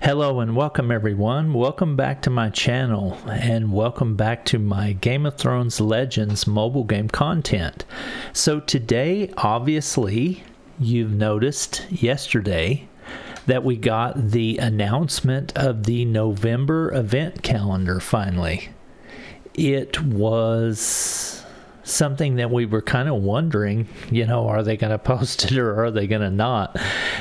Hello and welcome everyone. Welcome back to my channel and welcome back to my Game of Thrones Legends mobile game content. So today, obviously, you've noticed yesterday that we got the announcement of the November event calendar finally. It was something that we were kind of wondering, are they going to post it or are they going to not?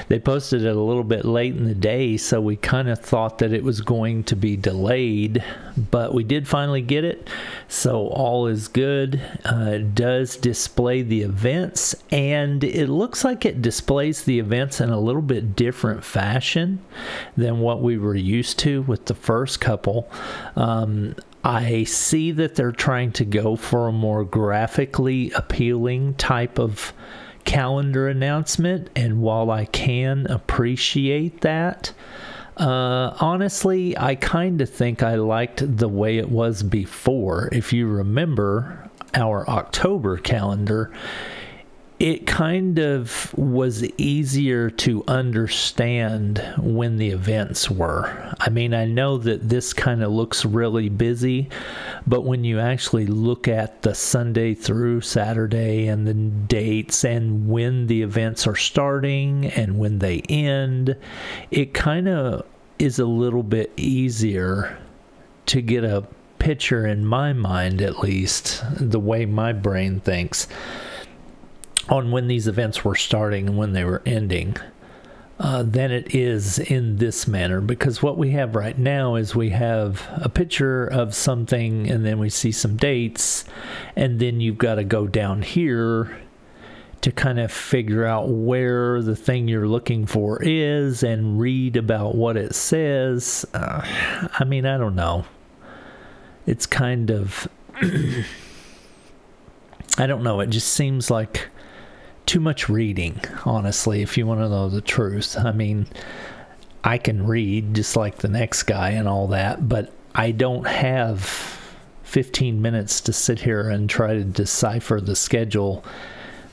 They posted it a little bit late in the day, so we kind of thought that it was going to be delayed, but we did finally get it, so all is good. It does display the events, and it looks like it displays the events in a little bit different fashion than what we were used to with the first couple. I see that they're trying to go for a more graphically appealing type of calendar announcement, and while I can appreciate that, honestly, I kind of think I liked the way it was before. If you remember our October calendar, it kind of was easier to understand when the events were. I mean, I know that this kind of looks really busy, but when you actually look at the Sunday through Saturday and the dates and when the events are starting and when they end, it kind of is a little bit easier to get a picture, in my mind at least, the way my brain thinks, on when these events were starting and when they were ending, than it is in this manner. Because what we have right now is we have a picture of something and then we see some dates, and then you've got to go down here to kind of figure out where the thing you're looking for is and read about what it says. I mean, I don't know. It's kind of I don't know, it just seems like too much reading, honestly, if you want to know the truth. I mean, I can read just like the next guy and all that, but I don't have 15 minutes to sit here and try to decipher the schedule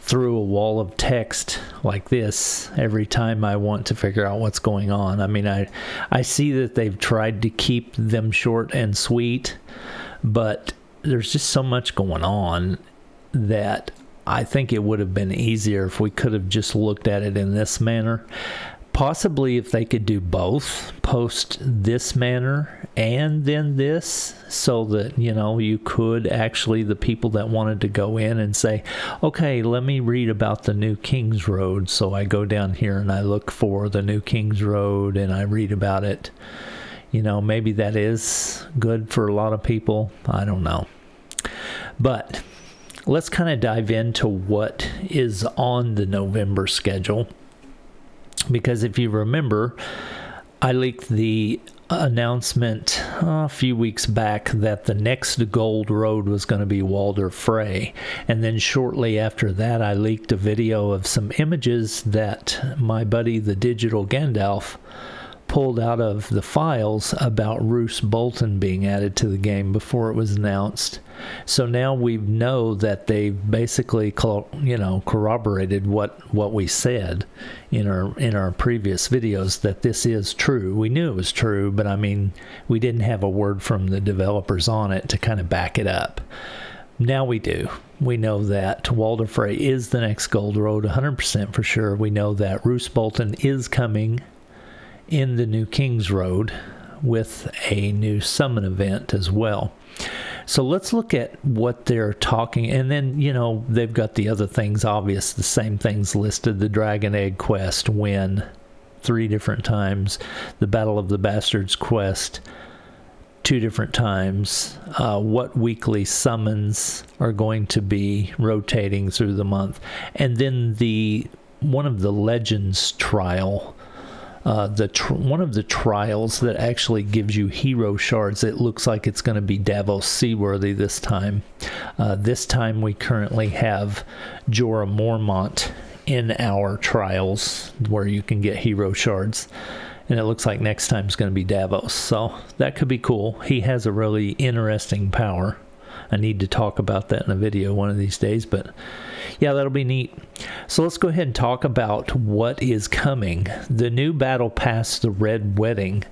through a wall of text like this every time I want to figure out what's going on. I mean, I see that they've tried to keep them short and sweet, but there's just so much going on that I think it would have been easier if we could have just looked at it in this manner. Possibly if they could do both, post this manner and then this, so that, you could actually, the people that wanted to go in and say, okay, let me read about the new King's Road. So I go down here and I look for the new King's Road and I read about it. Maybe that is good for a lot of people. I don't know. But let's kind of dive into what is on the November schedule, because if you remember, I leaked the announcement a few weeks back that the next Gold Road was going to be Walder Frey, and then shortly after that I leaked a video of some images that my buddy the Digital Gandalf pulled out of the files about Roose Bolton being added to the game before it was announced. So now we know that they basically, corroborated what we said in our previous videos, that this is true. We knew it was true, but I mean, we didn't have a word from the developers on it to kind of back it up. Now we do. We know that Walder Frey is the next Gold Road, 100% for sure. We know that Roose Bolton is coming in the new King's Road with a new summon event as well. So let's look at what they're talking, and then, they've got the other things, obvious, the same things listed: the Dragon Egg quest, win 3 different times, the Battle of the Bastards quest 2 different times, what weekly summons are going to be rotating through the month, and then one of the Legends trial, one of the trials that actually gives you hero shards. It looks like it's going to be Davos Seaworthy this time. This time we currently have Jorah Mormont in our trials where you can get hero shards, and it looks like next time is going to be Davos, so that could be cool. He has a really interesting power. I need to talk about that in a video one of these days, but yeah, that'll be neat. So let's go ahead and talk about what is coming. The new Battle Pass, the Red Wedding,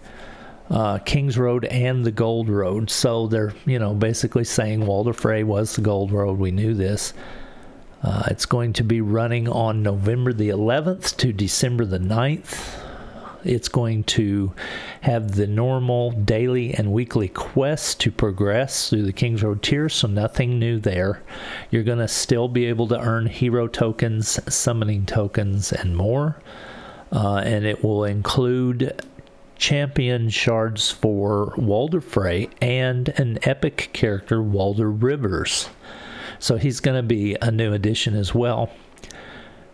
Kings Road and the Gold Road. So they're, basically saying Walder Frey was the Gold Road. We knew this. It's going to be running on November the 11th to December the 9th. It's going to have the normal daily and weekly quests to progress through the Kings Road tiers, so nothing new there. You're going to still be able to earn hero tokens, summoning tokens, and more. And it will include champion shards for Walder Frey and an epic character, Walder Rivers. So he's going to be a new addition as well.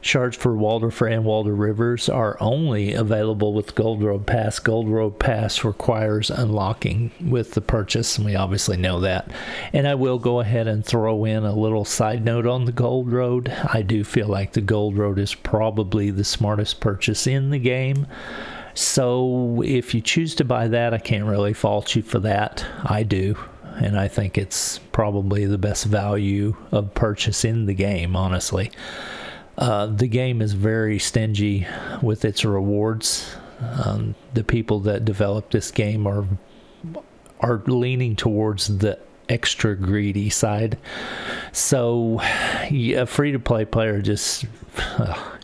Shards for Walder Frey and Walder Rivers are only available with Gold Road Pass. Gold Road Pass requires unlocking with the purchase, and we obviously know that. And I will go ahead and throw in a little side note on the Gold Road. I do feel like the Gold Road is probably the smartest purchase in the game. So if you choose to buy that, I can't really fault you for that. I do. And I think it's probably the best value of purchase in the game, honestly. The game is very stingy with its rewards. The people that developed this game are leaning towards the extra greedy side. So a free-to-play player just...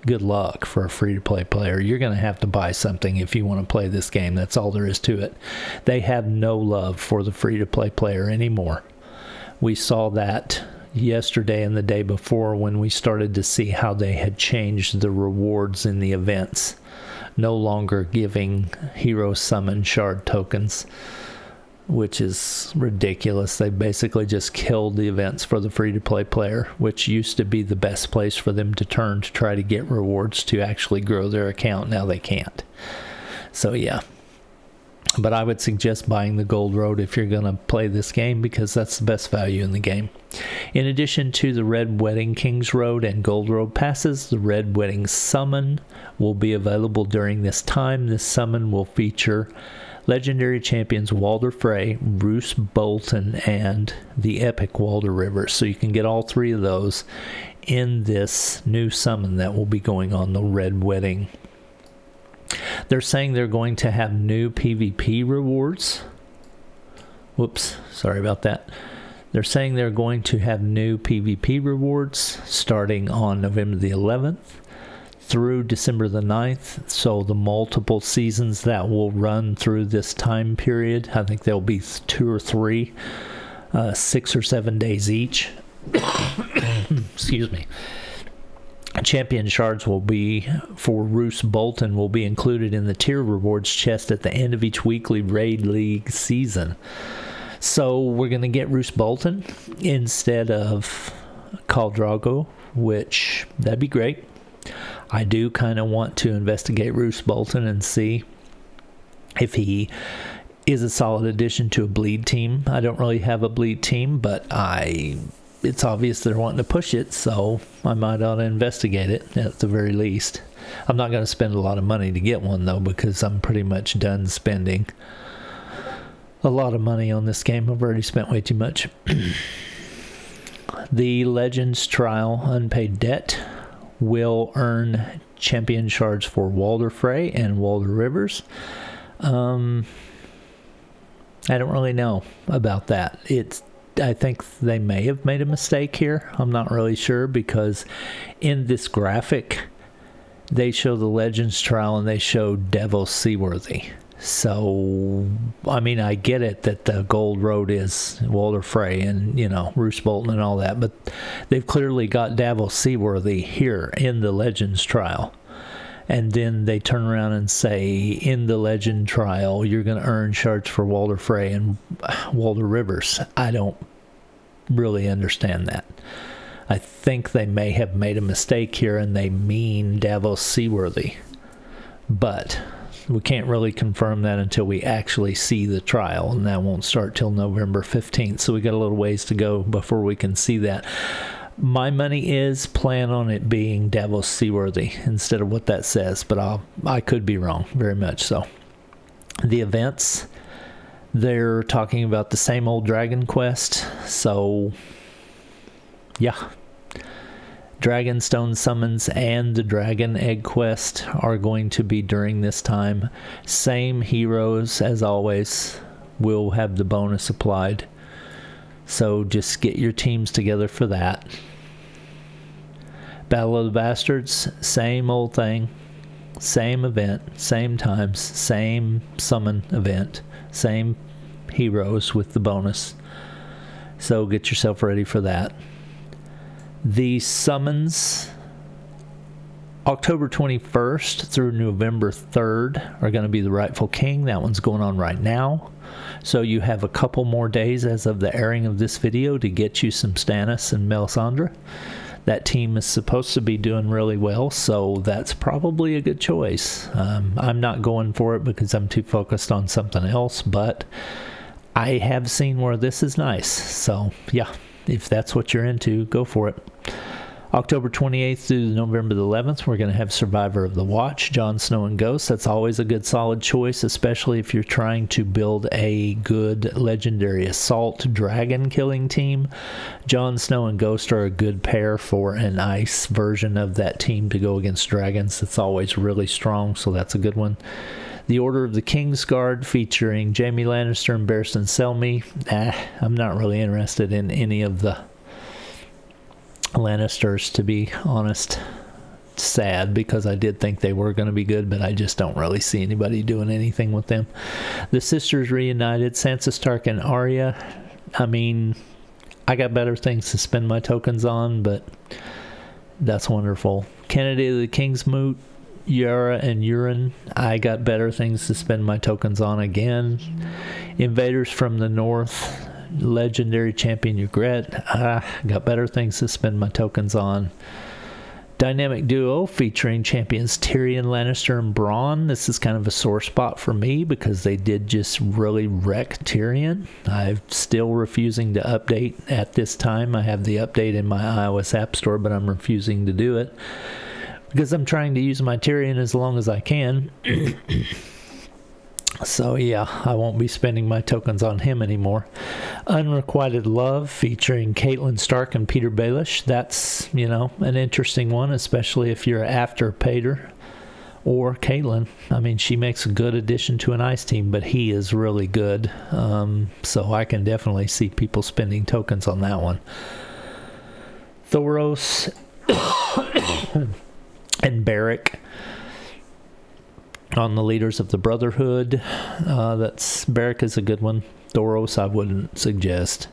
good luck for a free-to-play player. You're going to have to buy something if you want to play this game. That's all there is to it. They have no love for the free-to-play player anymore. We saw that yesterday and the day before when we started to see how they had changed the rewards in the events. No longer giving hero summon shard tokens, which is ridiculous. They basically just killed the events for the free-to-play player, which used to be the best place for them to turn to try to get rewards to actually grow their account. Now they can't. So yeah. But I would suggest buying the Gold Road if you're going to play this game, because that's the best value in the game. In addition to the Red Wedding Kings Road and Gold Road passes, the Red Wedding Summon will be available during this time. This summon will feature legendary champions Walder Frey, Roose Bolton, and the epic Walder Rivers. So you can get all three of those in this new summon that will be going on the Red Wedding. They're saying they're going to have new PvP rewards. Whoops, sorry about that. They're saying they're going to have new PvP rewards starting on November the 11th through December the 9th. So the multiple seasons that will run through this time period, I think there'll be 2 or 3, 6 or 7 days each. Excuse me. Champion shards will be for Roose Bolton will be included in the tier rewards chest at the end of each weekly Raid League season. So we're going to get Roose Bolton instead of Khal Drogo, which that'd be great. I do kind of want to investigate Roose Bolton and see if he is a solid addition to a bleed team. I don't really have a bleed team, but it's obvious they're wanting to push it, so I might ought to investigate it at the very least. I'm not going to spend a lot of money to get one, though, because I'm pretty much done spending a lot of money on this game. I've already spent way too much. The Legends Trial Unpaid Debt will earn champion shards for Walder Frey and Walder Rivers. I don't really know about that. I think they may have made a mistake here. I'm not really sure, because in this graphic they show the Legends Trial and they show Davos Seaworthy. So I mean, I get it that the Gold Road is Walder Frey and, you know, Roose Bolton and all that, but they've clearly got Davos Seaworthy here in the Legends Trial. And then they turn around and say, in the Legend Trial, you're going to earn shards for Walder Frey and Walder Rivers. I don't really understand that. I think they may have made a mistake here and they mean Davos Seaworthy. But we can't really confirm that until we actually see the trial, and that won't start till November 15th. So we got a little ways to go before we can see that. My money is plan on it being Davos Seaworthy instead of what that says, but I could be wrong, very much so. The events, They're talking about the same old Dragon Quest, so yeah. Dragonstone summons and the Dragon Egg Quest are going to be during this time. Same heroes as always will have the bonus applied. So just get your teams together for that. Battle of the Bastards, same old thing. Same event, same times, same summon event, same heroes with the bonus. So get yourself ready for that. The summons October 21st through November 3rd are going to be the Rightful King. That one's going on right now. So you have a couple more days as of the airing of this video to get you some Stannis and Melisandre. That team is supposed to be doing really well, so that's probably a good choice. I'm not going for it because I'm too focused on something else, but I have seen where this is nice. So yeah, if that's what you're into, go for it. October 28th through November the 11th, we're going to have Survivor of the Watch, Jon Snow and Ghost. That's always a good solid choice, especially if you're trying to build a good legendary assault dragon killing team. Jon Snow and Ghost are a good pair for an ice version of that team to go against dragons. It's always really strong, so that's a good one. The Order of the Kingsguard featuring Jaime Lannister and Barristan Selmy. I'm not really interested in any of the Lannisters, to be honest. Sad, because I did think they were going to be good, but I just don't really see anybody doing anything with them. The Sisters reunited, Sansa Stark and Arya. I mean, I got better things to spend my tokens on, but that's wonderful. Kennedy of the Kingsmoot, Yara and Euron. I got better things to spend my tokens on again. Invaders from the North, legendary champion Ygritte. Got better things to spend my tokens on. Dynamic duo featuring champions Tyrion Lannister and Bronn. This is kind of a sore spot for me because they did just really wreck Tyrion. I'm still refusing to update at this time. I have the update in my iOS App Store, but I'm refusing to do it because I'm trying to use my Tyrion as long as I can. So yeah, I won't be spending my tokens on him anymore. Unrequited Love featuring Catelyn Stark and Peter Baelish. That's, you know, an interesting one, especially if you're after Peter or Catelyn. I mean, she makes a good addition to an ice team, but he is really good. So I can definitely see people spending tokens on that one. Thoros and Beric on the Leaders of the Brotherhood. That's Beric is a good one. Thoros I wouldn't suggest.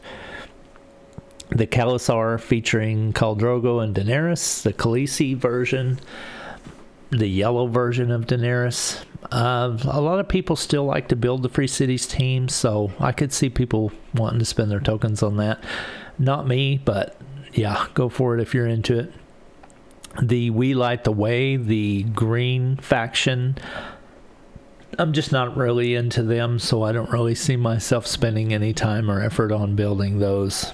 The Khalasar featuring Khal Drogo and Daenerys, the Khaleesi version, the yellow version of Daenerys. A lot of people still like to build the Free Cities team, so I could see people wanting to spend their tokens on that. Not me, but yeah, go for it if you're into it. The We Light the Way, the green faction, I'm just not really into them, so I don't really see myself spending any time or effort on building those.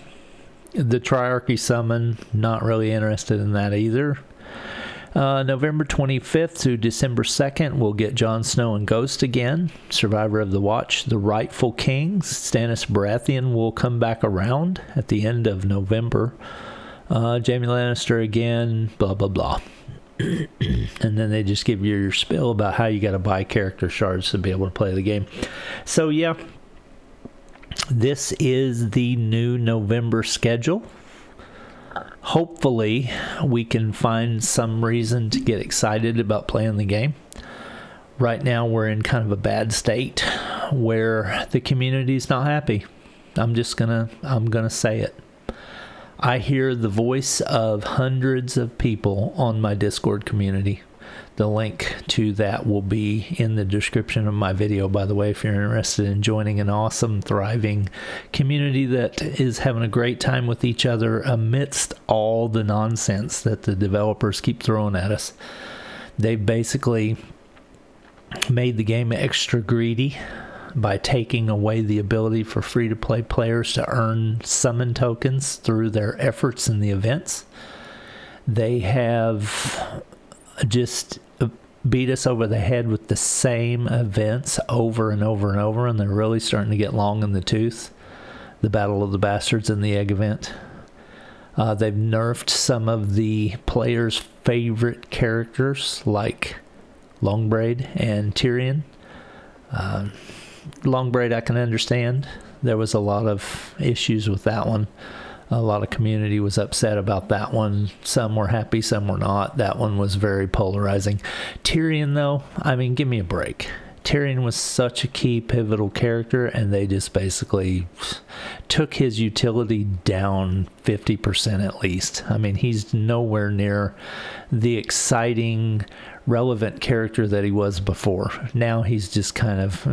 The Triarchy Summon, not really interested in that either. November 25th through December 2nd, we'll get Jon Snow and Ghost again. Survivor of the Watch, the Rightful King, Stannis Baratheon will come back around at the end of November. Jaime Lannister again, blah blah blah. And then they just give you your spiel about how you got to buy character shards to be able to play the game. So yeah, this is the new November schedule. Hopefully we can find some reason to get excited about playing the game. Right now we're in kind of a bad state where the community's not happy. I'm gonna say it. I hear the voice of hundreds of people on my Discord community. The link to that will be in the description of my video, by the way, if you're interested in joining an awesome, thriving community that is having a great time with each other amidst all the nonsense that the developers keep throwing at us. They've basically made the game extra greedy by taking away the ability for free-to-play players to earn summon tokens through their efforts in the events. They have just beat us over the head with the same events over and over and over, and they're really starting to get long in the tooth. The Battle of the Bastards and the Egg event. They've nerfed some of the players' favorite characters like Longbraid and Tyrion. Longbraid I can understand. There was a lot of issues with that one. A lot of community was upset about that one. Some were happy, some were not. That one was very polarizing. Tyrion, though, I mean, give me a break. Tyrion was such a key pivotal character, and they just basically took his utility down 50% at least. I mean, he's nowhere near the exciting, relevant character that he was before. Now he's just kind of,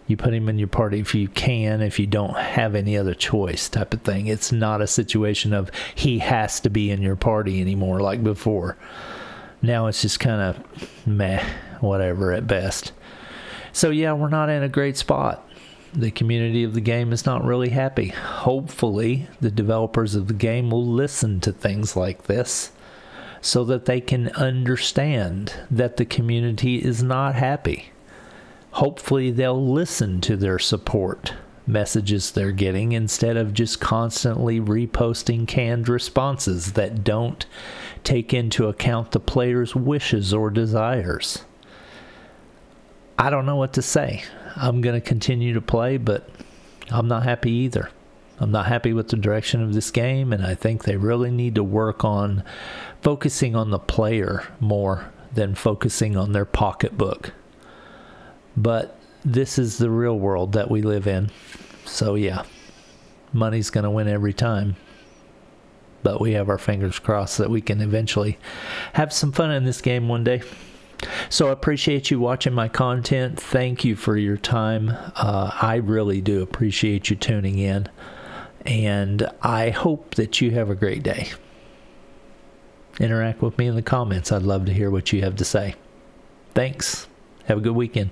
you put him in your party if you can, if you don't have any other choice type of thing. It's not a situation of he has to be in your party anymore like before. Now it's just kind of meh, whatever at best. So yeah, we're not in a great spot. The community of the game is not really happy. Hopefully, the developers of the game will listen to things like this so that they can understand that the community is not happy. Hopefully they'll listen to their support messages they're getting instead of just constantly reposting canned responses that don't take into account the player's wishes or desires. I don't know what to say. I'm going to continue to play, but I'm not happy either. I'm not happy with the direction of this game, and I think they really need to work on focusing on the player more than focusing on their pocketbook. But this is the real world that we live in. So yeah, money's going to win every time. But we have our fingers crossed that we can eventually have some fun in this game one day. So I appreciate you watching my content. Thank you for your time. I really do appreciate you tuning in. And I hope that you have a great day. Interact with me in the comments. I'd love to hear what you have to say. Thanks. Have a good weekend.